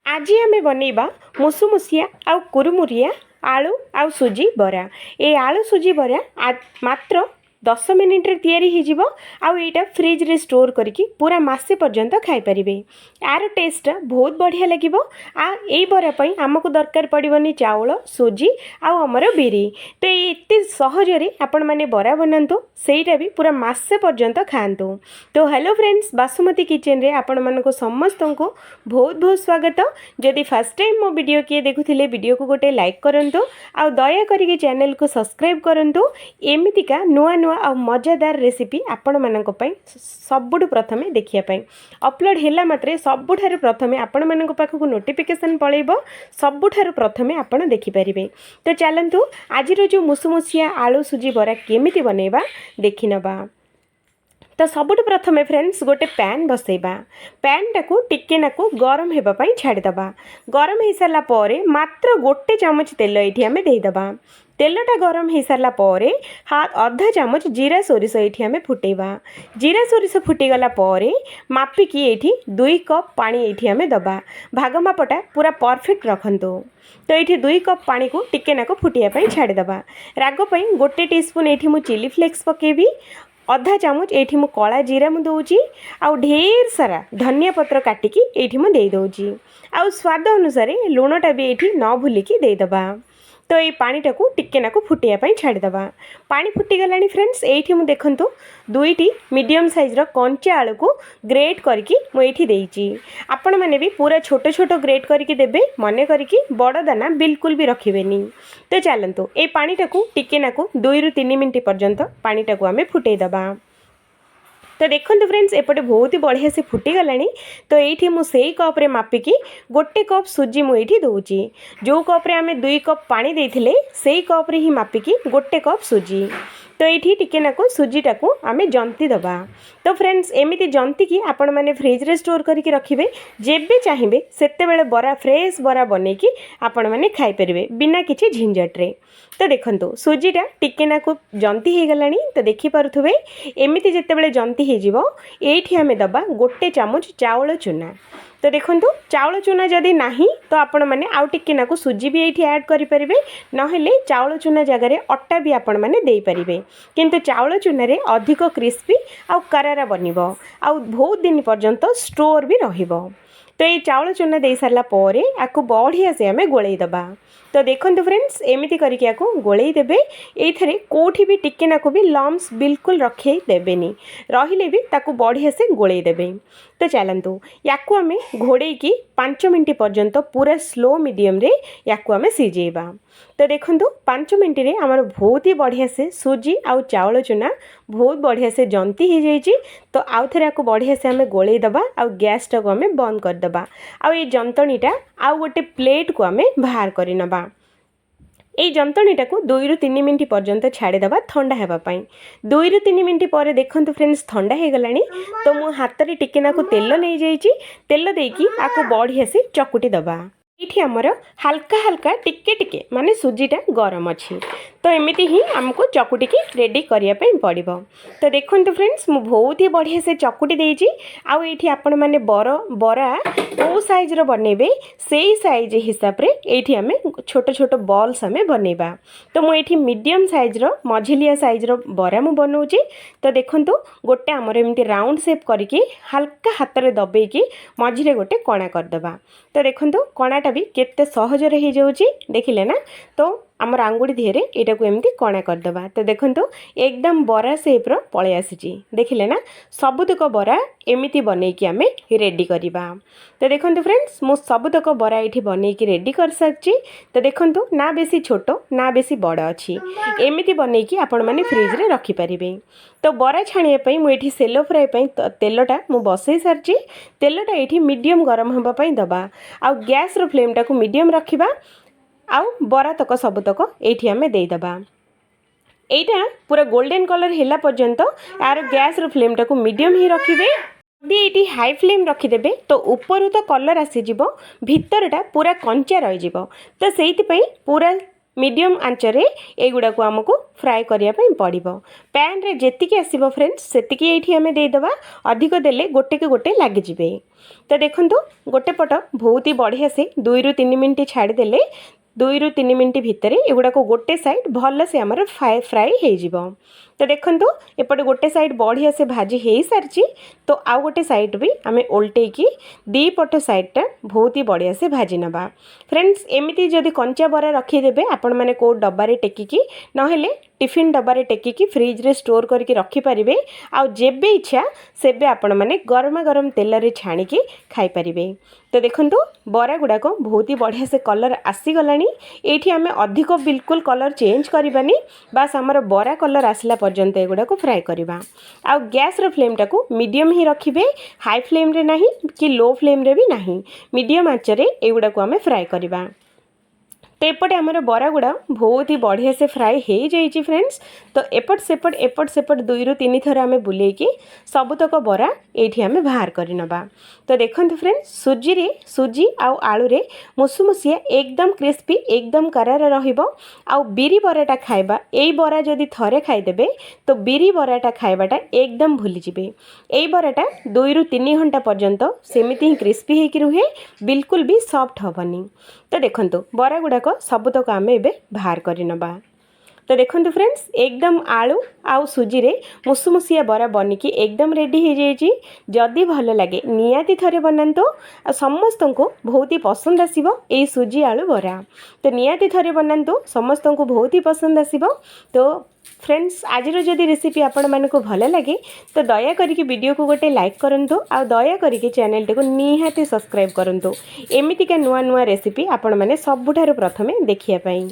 आज आमे बनैबा मुसुमुसिया आउ कुरुमुरिया आलू आउ सुजी बरा। ए आलू सुजी बरा मात्र 10 मिनिट रे तैयारी हो जिवो आउ एटा फ्रिज रे स्टोर करके पूरा मासे पर्यंत खाई परिबे। यार टेस्ट बहुत बढ़िया लागिवो। आ एई बरा पई हमकु दरकार पड़िबनी चाउल सुजी आउ हमर बिरी। तो एते सहज रे आपण माने बरा बनांतु सेईटा भी पूरा मासे पर्यंत खांतु। तो हेलो फ्रेंड्स, बासुमती किचन रे आपण मानको समस्तंको बहुत बहुत स्वागत। जदि फर्स्ट टाइम मो वीडियो किए देखुथिले वीडियो को गोटे लाइक करंतु आउ दया करिके चैनल को सब्सक्राइब करंतु। एमितिका नुआ नुआ आ मजादार रेसिपी आपण मानक पई सबुठु प्रथमे देखिया पई अपलोड हैला मात्रे सबुठारु प्रथमे आपण मानक पाखकु नोटिफिकेशन पळेबो, सबुठारु प्रथमे आपण देखि परिबे। तो चलंतु आज रो जो मुसुमुसिया आलू सुजी बरा केमिति बनेबा देखि नबा। तो सबुठ प्रथमे फ्रेंड्स गोटे पैन बसैबा। पैन टाकू टिके नाकू गरम हेबा पई छाड़ी दबा। गरम हो सारा पर मात्र गोटे चामच तेल एठी आमे देई दबा। तेलटा गरम हो सारा पर आधा चामच जीरा सोरिष एठी आमे फुटेबा। जीरा सोरिष फुटीगला पर मापिकी एठी 2 कप पानी एठी आमे दबा। भाग मापटा पूरा परफेक्ट रखंतु। तो ये 2 कप पानी को टिके नाकू फुटिया पई छाड़ी दबा। राग पई गोटे टीस्पून एठी मु चिली फ्लेक्स पकेबी। आधा चामच एठी मु कला जीरा मु दउची आउ ढेर सारा धनिया पत्र काटिकी एठी मु देई दउची। आउ स्वाद अनुसार लुणटा भी एठी न भूलिकी देई दबा। तो ये पानी टाकू टिके नाकू फुटिया पई छाड़ी दबा। पानी फुटी गलानी फ्रेंड्स। एठी मु देखंतु 2टी मीडियम साइज रो कंचा आलू को ग्रेट करके मु एठी देइची। आपण माने भी पूरा छोट छोट ग्रेट करके देबे, मने करके बड़ दाना बिल्कुल भी रखिबेनी। तो चलंतु ए पानी टाकू टिके नाकू 2 रु 3 मिनिट पर्यंत पानी टाकू आमे फुटेई दबा। तो देखो फ्रेंड्स एपटे बहुत ही बढ़िया से फुटी गलानी। तो ये मुझे कप रे मापिकी गोटे कप सुजी मुझे दौची। जो कप रे आमे 2 कप पानी देथिले सेई कप रे ही मापिकी गोटे कप सुजी। तो ये टिके नाकू सुजीटा को आमे जंती दबा। तो फ्रेंड्स एमिति जंती की आपण माने फ्रिज रे स्टोर करके रखिबे। जेबे चाहिबे सेते बेले बरा फ्रेश बरा बनेकी आपण माने खाई परिबे बिना किछि झंझट रे। तो देखंतु सुजीटा टिके नाकू जंती हे गलानी। तो देखि पारुथुबे एमिति जेते बेले जंती हे जिवो एठी आमे दबा गोटे चामच चावल चूना। तो देखंतु चावल चूना जदि नाही तो आपण माने आउ टिके नाकू सुजी भी एठी ऐड करि परिबे, नहेले चावल चूना जगह रे अट्टा भी आपण माने देई परिबे। किंतु चावल चूना रे अधिक क्रिस्पी आउ करारा बनिबो आउ बहुत दिन पर्यंत स्टोर भी रहिबो। तो ये चावल चूना दे सारा पर आपको बढ़िया से आमे गोलई दबा। तो देखो फ्रेंड्स एमिति करके आपको गोलई देबे। एथरे कोठी भी टिके नाकू भी लम्स बिल्कुल रखे देबेनी, रहिले भी ताकू बढ़िया से गोलई देबे। तो चलंतु याकू आमे घोड़े की 5 मिनट पर्यंत पूरा स्लो मीडियम रे याकू आमे सिजेबा। तो देखंतु 5 मिनट रे हमर बहुत ही बढ़िया से सुजी आउ चावल चूना बहुत बढ़िया से जंती हो जाइए। तो आउ थे आपको बढ़िया से आमे गोलई दबा आउ गैस टाको आमे बंद कर दबा। आउ ये जंतणीटा आउ गोटे प्लेट को आमे बाहर करि नबा। এই जंतणीटाକୁ 2 रु 3 मिनिट पर्यंत छाड़ीदबा ठंडा हेबापाई। 2 रु 3 मिनिट पर देखंतु फ्रेंड्स ठंडा हो गलानी। तो मु हाथ रे टिके नाकू तेल नहीं जाइए। तेल देकी आपको बढ़िया से चकुटी दबा। ये आमर हल्का हल्का टिके टिके माने सुजीटा गरम अच्छी। तो एमिति ही आमको चकुटी की रेडी करने पड़ो। तो देखो फ्रेंड्स मु बहुत ही बढ़िया से चकुटी देइची। आउ एठी आपण माने बरा ओ साइज रो बनेबे से साइज हिसाब रे एठी आमे छोट छोट बॉल्स आमे बनेबा। तो मु एठी मीडियम साइज रो मझिलिया साइज रो बरा मु बनौची। तो देखंतु गोटे आमर एमती राउंड शेप करके हल्का हाथ रे दबेकी मझिरे गोटे कणा कर दबा। तो देखंतु कणाटा भी केते सहज रे हे जाउची देखिले ना। तो आमर आंगुड़ी धीरे एटा को एमती कणा कर दबा। तो देखंतु एकदम बरा शेप रो पळे आसीची देखिले ना। सबुतक बरा एमिति बनेकी आमे रेडी करिबा। तो देखंतु फ्रेंड्स मु सबुतक बरा एठी बनेकी रेडी कर सकची। तो देखंतु ना बेसी छोटो ना बेसी बड़ अछि, एमिति बनेकी आपण माने फ्रिज रे रखि परिबे। तो बरा छाणिया पई मु एठी सेलो फ्राई पई तेलटा मु बसई सारची। तेलटा एठी मीडियम गरम होबा पई दबा। आ गैस रो फ्लेम टाको मीडियम रखिबा। आउ बरा तक सबुतक एठी आमे देई दबा। एटा पूरा गोल्डन कलर हैला पर्यंत यार गैस रो फ्लेम टाको मीडियम ही रखिबे। यदि एटी हाई फ्लेम रखिदेबे तो ऊपर तो कलर आसी जिवो, भितरटा पूरा कंचा रही जिवो। तो सेइति पई पूरा मीडियम आंचरे एगुड़ा को आमको फ्राए करने पड़ो। पैन रे जेतिकी आसीबो फ्रेंड्स सेतिकी एठी आमे देदेबा, अधिक देले गोटे के गोटे लागिजिबे। तो देखंतु गोटे पट बहुत ही बढ़िया से 2 ରୁ 3 मिनिट छाड़देले 2 ରୁ 3 मिनिट भितर एगुड़ा को गोटे साइड भल से आमर फ्राए हो। तो देखंतु एपटे गोटे साइड बढ़िया से भाजी हो सारी, तो आउ गोटे साइड भी आम ओल्टे की दी पट साइडटा बहुत ही बढ़िया से भाजी नवा। फ्रेंड्स एमती जदि कंचा बरा रखीदेवे आपण मैंने कौ डब्बारे टेकिकी नहेले टिफिन डब्बारे टेकिकी फ्रिज रे स्टोर करके रखिपारे। आउ जेबे इच्छा सेबे आपण मैंने गरमा गरम तेल रे छाणिकी खाई पारिबे। तो देखंतु बरा गुड़ाक बहुत ही बढ़िया से कलर आसीगलानी। एठी आमे अधिक बिल्कुल कलर चेंज करबानी, बास आमर बरा कलर आसला पर्यंत एगुड़ा को फ्राए करवा। आउ गैस रो फ्लेम टाकू मीडियम ही रखिबे, हाई फ्लेम रे नहीं कि लो फ्लेम रे भी नहीं, मीडियम आंचरे एगुड़ा को आमे फ्राए करवा। तो एपटे आमर बरा गुड़ा बहुत ही बढ़िया से फ्राए हो जाइए फ्रेंड्स। तो एपट सेपट 2 ରୁ 3 थर आम बुलेकी सबुतक बरा ये आम बाहर करनबा। तो देखंतु फ्रेंड्स सुजी आउ आलू रे मुसुमुसिया एकदम क्रिस्पी एकदम करार रहिबो। आउ बिरी बराटा खाइबा, एई बरा जदि थरे खाइदेबे तो बिरी बराटा खाइबाटा एकदम भूली जिबे। एई बराटा 2 ରୁ 3 घंटा पर्यंत सेमिति ही क्रिस्पी होइकी रुहे, बिल्कुल भी सॉफ्ट हबनी। तो देखंतु बरा गुड़ाक सबुतक आम एबे बाहर करनबा। तो देखंतु फ्रेंड्स एकदम आलू आउ सुजी रे मुसुमुसिया बरा बनिकी एकदम रेडी हो जाइए। जदि भल लगे नियाती थरे बनातो, आ समस्त को बहुत ही पसंद आसीबो एई सुजी आलू बरा। तो नियाती थरे बनातो, समस्त को बहुत ही पसंद आसीबो। तो फ्रेंड्स आज जदि रेसिपी आपण मानक भल लगे तो दया करके वीडियो को गोटे लाइक करंतु, आ दया करके चैनल को निहाती सब्सक्राइब करंतु। एमितिका नुआ नुआ रेसिपी आपण माने सबुठारु प्रथमे देखिया पाई।